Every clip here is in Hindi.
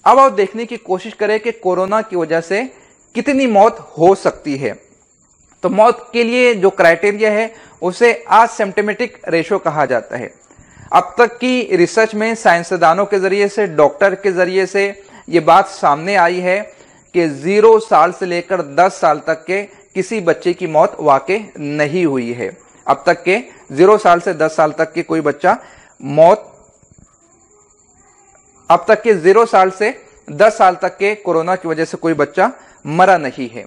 अब आप देखने की कोशिश करें कि कोरोना की वजह से कितनी मौत हो सकती है। तो मौत के लिए जो क्राइटेरिया है उसे असिम्प्टोमेटिक रेशो कहा जाता है। अब तक की रिसर्च में साइंसदानों के जरिए से, डॉक्टर के जरिए से ये बात सामने आई है कि 0 साल से लेकर 10 साल तक के किसी बच्चे की मौत वाकई नहीं हुई है। अब तक के 0 साल से 10 साल तक के कोई बच्चा मौत, अब तक के 0 साल से 10 साल तक के कोरोना की वजह से कोई बच्चा मरा नहीं है।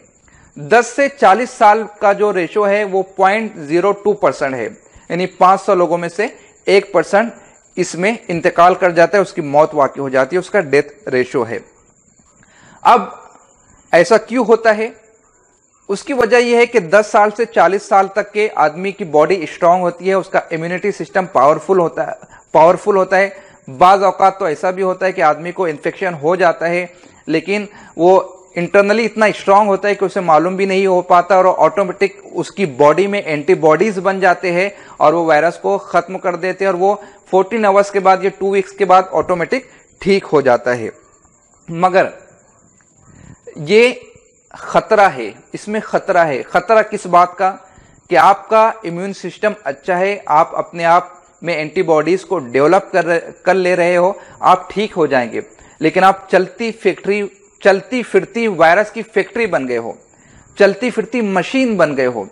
10 से 40 साल का जो रेशो है वो 0.02% है, यानी 500 लोगों में से 1% इसमें इंतकाल कर जाता है, उसकी मौत वाकई हो जाती है, उसका डेथ रेशो है। अब ऐसा क्यों होता है? उसकी वजह यह है कि 10 साल से 40 साल तक के आदमी की बॉडी स्ट्रांग होती है, उसका इम्यूनिटी सिस्टम पावरफुल होता है। बाज औकात तो ऐसा भी होता है कि आदमी को इन्फेक्शन हो जाता है, लेकिन वो इंटरनली इतना स्ट्रांग होता है कि उसे मालूम भी नहीं हो पाता और ऑटोमेटिक उसकी बॉडी में एंटीबॉडीज बन जाते हैं और वो वायरस को खत्म कर देते हैं और वो 14 आवर्स के बाद या 2 वीक्स के बाद ऑटोमेटिक ठीक हो जाता है। मगर ये खतरा है, इसमें खतरा है। खतरा किस बात का? कि आपका इम्यून सिस्टम अच्छा है, आप अपने आप में एंटीबॉडीज को डेवलप कर ले रहे हो, आप ठीक हो जाएंगे। लेकिन आप चलती फिरती वायरस की फैक्ट्री बन गए हो, चलती फिरती मशीन बन गए हो।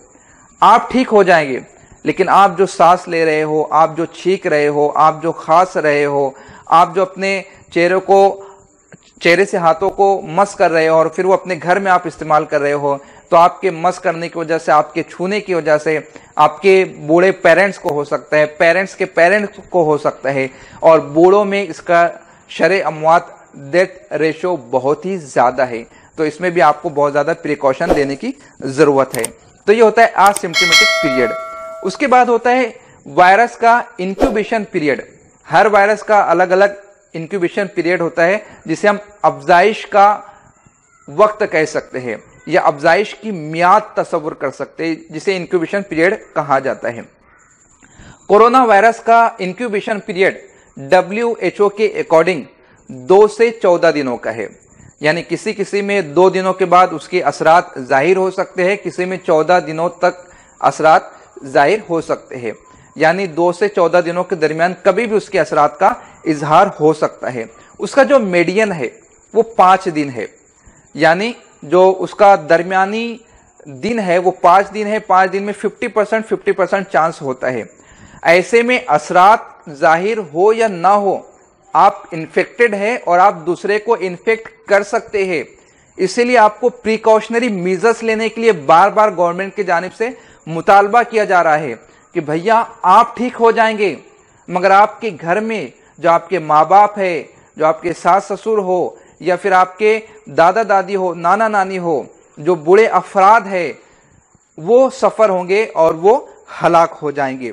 आप ठीक हो जाएंगे, लेकिन आप जो सांस ले रहे हो, आप जो छींक रहे हो, आप जो खांस रहे हो, आप जो अपने चेहरे से हाथों को मस कर रहे हो और फिर वो अपने घर में आप इस्तेमाल कर रहे हो, तो आपके मस करने की वजह से, आपके छूने की वजह से आपके बूढ़े पेरेंट्स को हो सकता है, पेरेंट्स के पेरेंट्स को हो सकता है, और बूढ़ों में इसका शरे अमवात डेथ रेशो बहुत ही ज्यादा है। तो इसमें भी आपको बहुत ज्यादा प्रिकॉशन लेने की जरूरत है। तो ये होता है असिम्प्टोमेटिक पीरियड। उसके बाद होता है वायरस का इंक्यूबेशन पीरियड। हर वायरस का अलग अलग इंक्यूबेशन पीरियड होता है, जिसे हम अफजाइश का वक्त कह सकते हैं या अफजाइश की मियाद तस्वुर कर सकते हैं, जिसे इंक्यूबेशन पीरियड कहा जाता है। कोरोना वायरस का इंक्यूबेशन पीरियड WHO के अकॉर्डिंग 2 से 14 दिनों का है। यानी किसी में 2 दिनों के बाद उसके असरात जाहिर हो सकते हैं, किसी में 14 दिनों तक असरात जाहिर हो सकते हैं। यानी 2 से 14 दिनों के दरमियान कभी भी उसके असरात का इजहार हो सकता है। उसका जो मीडियन है वो 5 दिन है, यानी जो उसका दरमियानी दिन है वो 5 दिन है। 5 दिन में 50% चांस होता है। ऐसे में असरात जाहिर हो या ना हो, आप इन्फेक्टेड है और आप दूसरे को इन्फेक्ट कर सकते हैं। इसीलिए आपको प्रिकॉशनरी मेजर्स लेने के लिए बार बार गवर्नमेंट की जानिब से मुतालबा किया जा रहा है कि भैया आप ठीक हो जाएंगे, मगर आपके घर में जो आपके माँ बाप है, जो आपके सास ससुर हो, या फिर आपके दादा दादी हो, नाना नानी हो, जो बूढ़े अफराद है, वो सफर होंगे और वो हलाक हो जाएंगे।